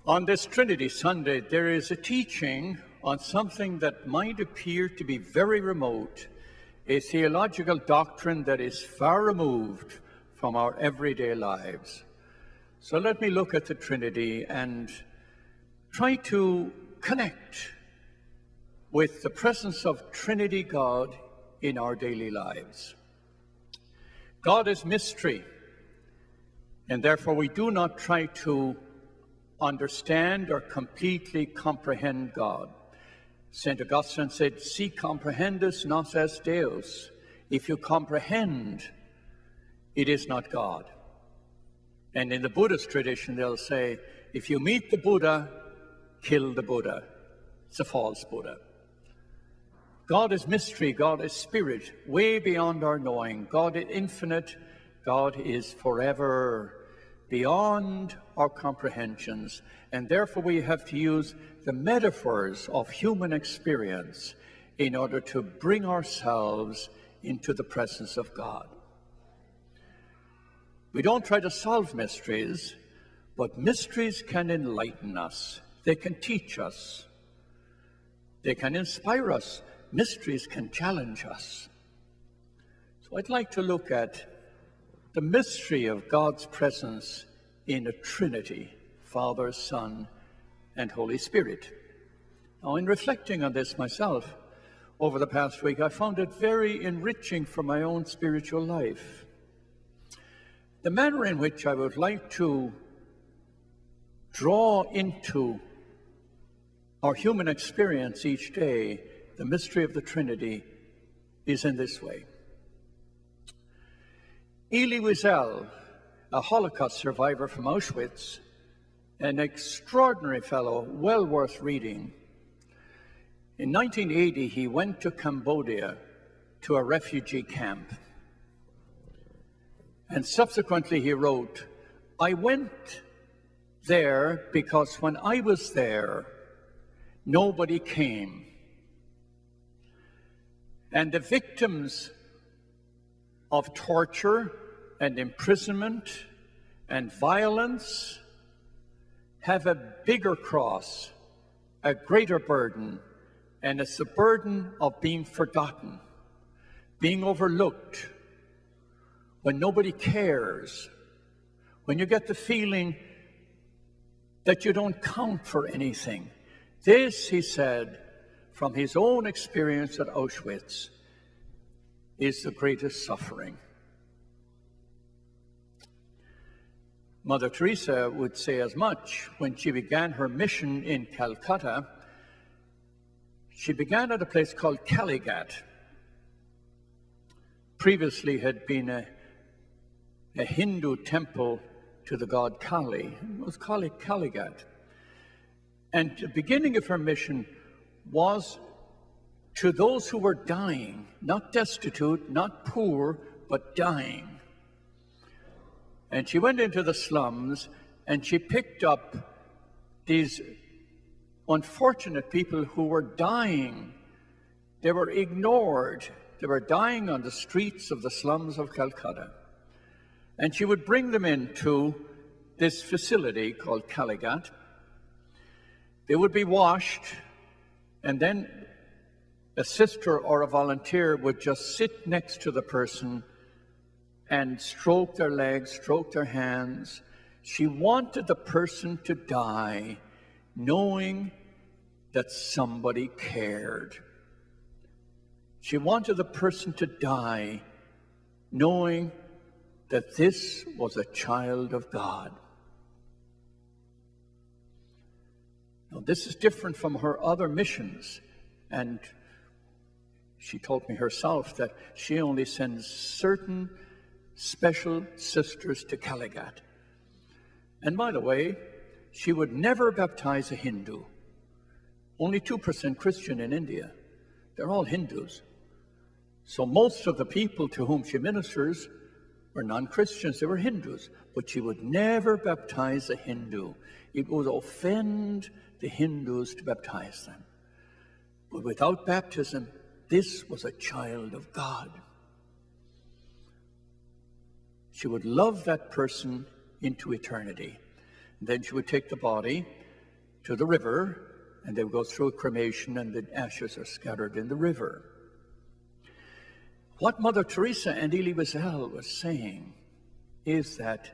On this Trinity Sunday, there is a teaching on something that might appear to be very remote, a theological doctrine that is far removed from our everyday lives. So let me look at the Trinity and try to connect with the presence of Trinity God in our daily lives. God is mystery, and therefore we do not try to understand or completely comprehend God. St. Augustine said, "Si comprehendus nos est Deus." If you comprehend, it is not God. And in the Buddhist tradition, they'll say, if you meet the Buddha, kill the Buddha. It's a false Buddha. God is mystery, God is spirit, way beyond our knowing. God is infinite, God is forever, beyond our comprehensions, and therefore we have to use the metaphors of human experience in order to bring ourselves into the presence of God. We don't try to solve mysteries, but mysteries can enlighten us. They can teach us. They can inspire us. Mysteries can challenge us. So I'd like to look at the mystery of God's presence in a Trinity, Father, Son, and Holy Spirit. Now, in reflecting on this myself over the past week, I found it very enriching for my own spiritual life. The manner in which I would like to draw into our human experience each day the mystery of the Trinity is in this way. Elie Wiesel, a Holocaust survivor from Auschwitz, an extraordinary fellow, well worth reading. In 1980, he went to Cambodia to a refugee camp. And subsequently he wrote, "I went there because when I was there, nobody came. And the victims of torture and imprisonment and violence have a bigger cross, a greater burden, and it's the burden of being forgotten, being overlooked, when nobody cares, when you get the feeling that you don't count for anything." This, he said, from his own experience at Auschwitz, is the greatest suffering. Mother Teresa would say as much when she began her mission in Calcutta. She began at a place called Kalighat. Previously had been a Hindu temple to the god Kali. It was called Kalighat. And the beginning of her mission was to those who were dying, not destitute, not poor, but dying. And she went into the slums and she picked up these unfortunate people who were dying. They were ignored. They were dying on the streets of the slums of Calcutta. And she would bring them into this facility called Kalighat. They would be washed, and then a sister or a volunteer would just sit next to the person and stroke their legs, stroke their hands. She wanted the person to die knowing that somebody cared. She wanted the person to die knowing that this was a child of God. Now, this is different from her other missions, and she told me herself that she only sends certain special sisters to Kalighat. And by the way, she would never baptize a Hindu. Only 2% Christian in India. They're all Hindus. So most of the people to whom she ministers were non-Christians. They were Hindus. But she would never baptize a Hindu. It would offend the Hindus to baptize them. But without baptism, this was a child of God. She would love that person into eternity. And then she would take the body to the river, and they go through cremation, and the ashes are scattered in the river. What Mother Teresa and Elie Wiesel was saying is that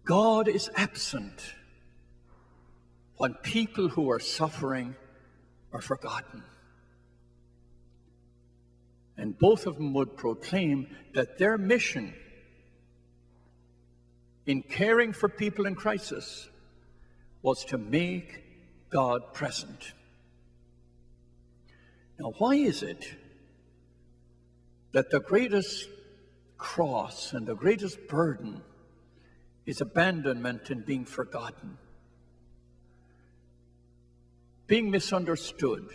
God is absent when people who are suffering are forgotten. And both of them would proclaim that their mission in caring for people in crisis was to make God present. Now, why is it that the greatest cross and the greatest burden is abandonment and being forgotten, being misunderstood?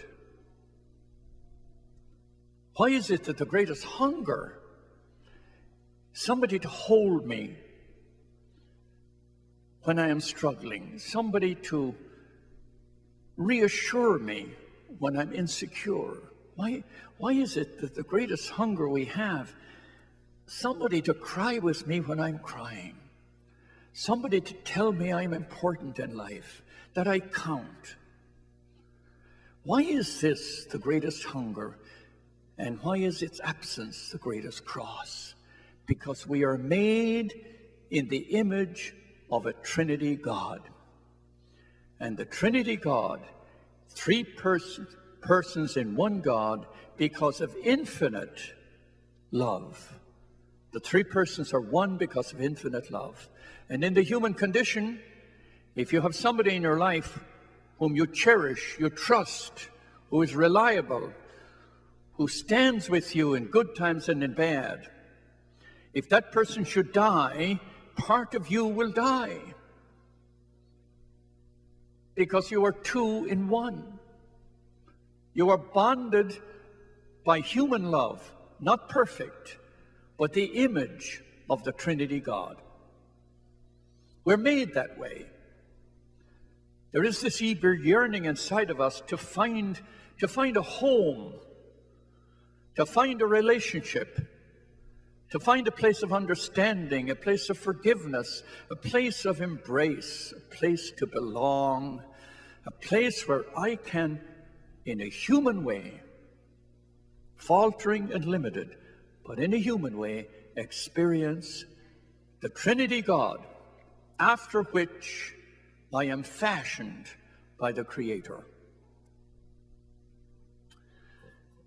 Why is it that the greatest hunger, somebody to hold me when I am struggling, somebody to reassure me when I'm insecure? Why is it that the greatest hunger we have, somebody to cry with me when I'm crying, somebody to tell me I'm important in life, that I count? Why is this the greatest hunger, and why is its absence the greatest cross? Because we are made in the image of a Trinity God. And the Trinity God, three persons in one God, because of infinite love. The three persons are one because of infinite love. And in the human condition, if you have somebody in your life whom you cherish, you trust, who is reliable, who stands with you in good times and in bad, if that person should die, part of you will die, because you are two in one. You are bonded by human love, not perfect, but the image of the Trinity God. We're made that way. There is this eager yearning inside of us to find a home, to find a relationship, to find a place of understanding, a place of forgiveness, a place of embrace, a place to belong, a place where I can, in a human way, faltering and limited, but in a human way, experience the Trinity God, after which I am fashioned by the Creator.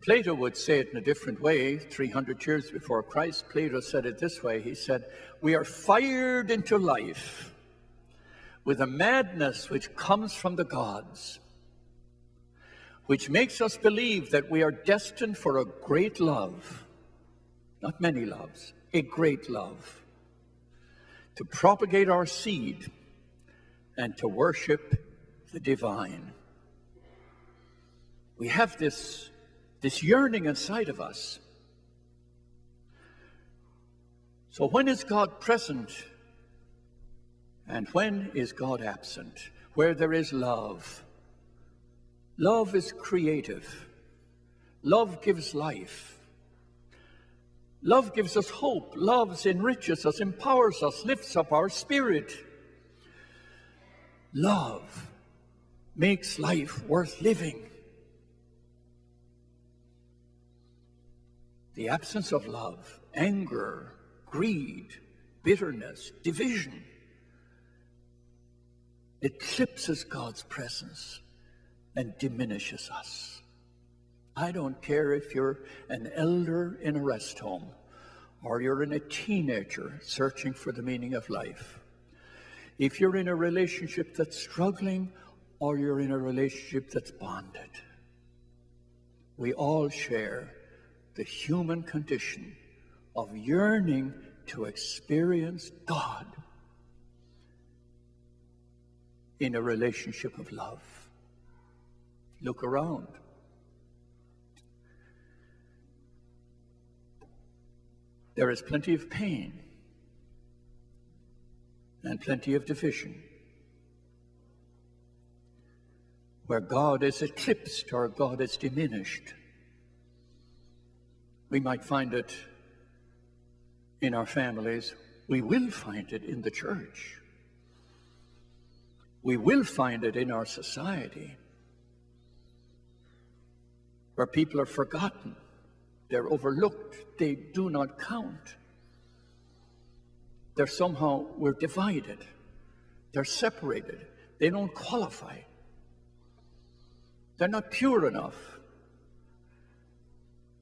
Plato would say it in a different way. 300 years before Christ, Plato said it this way. He said, "We are fired into life with a madness which comes from the gods, which makes us believe that we are destined for a great love, not many loves, a great love, to propagate our seed and to worship the divine." We have this yearning inside of us. So when is God present and when is God absent? Where there is love. Love is creative. Love gives life. Love gives us hope. Love enriches us, empowers us, lifts up our spirit. Love makes life worth living. The absence of love, anger, greed, bitterness, division, eclipses God's presence and diminishes us. I don't care if you're an elder in a rest home or you're a teenager searching for the meaning of life. If you're in a relationship that's struggling or you're in a relationship that's bonded, we all share the human condition of yearning to experience God in a relationship of love. Look around. There is plenty of pain and plenty of division, where God is eclipsed or God is diminished. We might find it in our families. We will find it in the church. We will find it in our society, where people are forgotten, they're overlooked, they do not count. We're divided, they're separated, they don't qualify, they're not pure enough,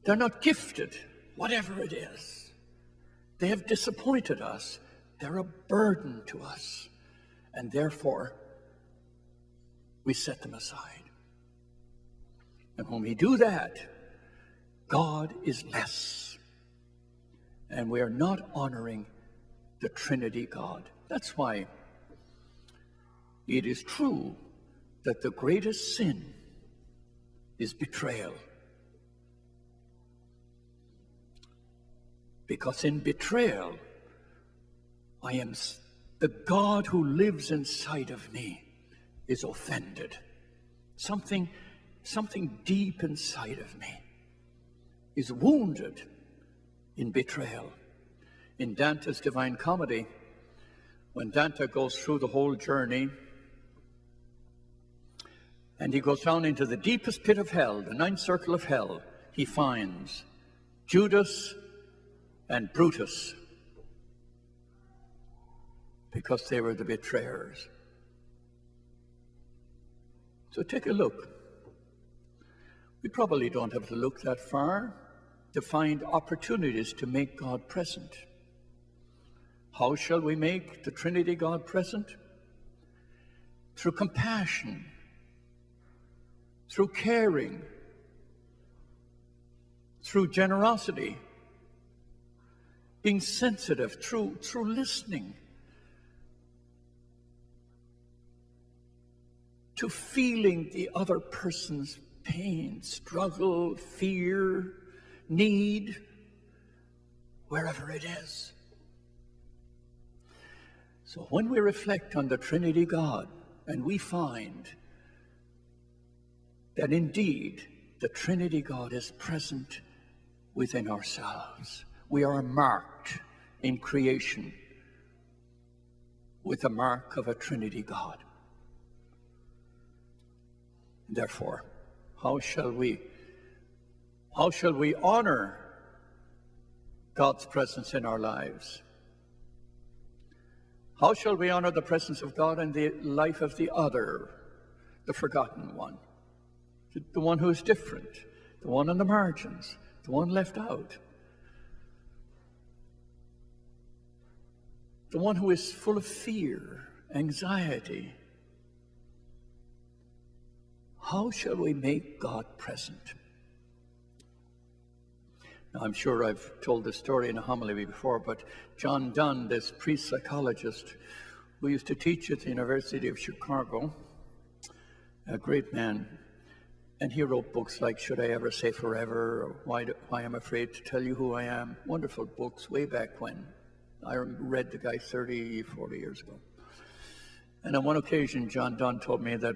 they're not gifted, whatever it is. They have disappointed us, they're a burden to us, and therefore we set them aside. And when we do that, God is less. And we are not honoring the Trinity God. That's why it is true that the greatest sin is betrayal. Because in betrayal, the God who lives inside of me is offended. Something deep inside of me is wounded in betrayal. In Dante's Divine Comedy, when Dante goes through the whole journey, and he goes down into the deepest pit of hell, the ninth circle of hell, he finds Judas and Brutus, because they were the betrayers. So take a look. We probably don't have to look that far to find opportunities to make God present. How shall we make the Trinity God present? Through compassion, through caring, through generosity, being sensitive, through listening, to feeling the other person's pain, struggle, fear, need, wherever it is. So when we reflect on the Trinity God, and we find that indeed the Trinity God is present within ourselves, we are marked in creation with the mark of a Trinity God. Therefore, how shall we honor God's presence in our lives? How shall we honor the presence of God in the life of the other, the forgotten one, the one who is different, the one on the margins, the one left out, the one who is full of fear, anxiety? How shall we make God present? Now, I'm sure I've told this story in a homily before, but John Donne, this priest psychologist who used to teach at the University of Chicago, a great man, and he wrote books like Should I Ever Say Forever, or Why I'm Afraid to Tell You Who I Am. Wonderful books way back when. I read the guy 30, 40 years ago. And on one occasion, John Donne told me that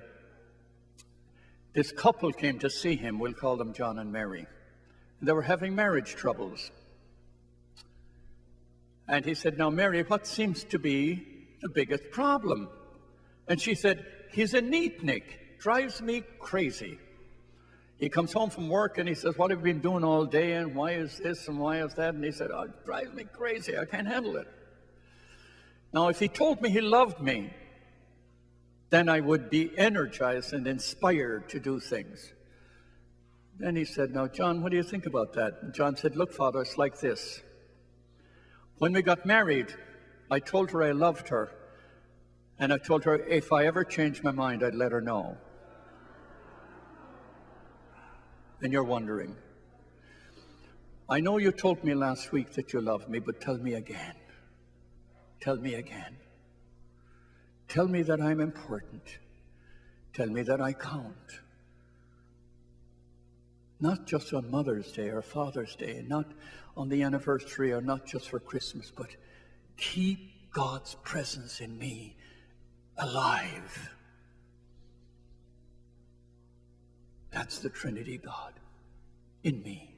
this couple came to see him. We'll call them John and Mary. They were having marriage troubles. And he said, now, Mary, what seems to be the biggest problem? And she said, he's a neatnik, drives me crazy. He comes home from work and he says, what have you been doing all day? And why is this and why is that? And he said, oh, it drives me crazy. I can't handle it. Now, if he told me he loved me, then I would be energized and inspired to do things. Then he said, now, John, what do you think about that? And John said, look, Father, it's like this. When we got married, I told her I loved her. And I told her if I ever changed my mind, I'd let her know. And you're wondering, I know you told me last week that you loved me, but tell me again. Tell me again. Tell me that I'm important. Tell me that I count. Not just on Mother's Day or Father's Day, not on the anniversary or not just for Christmas, but keep God's presence in me alive. That's the Trinity God in me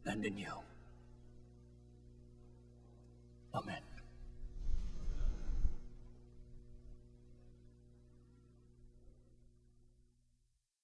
and in you. Amen.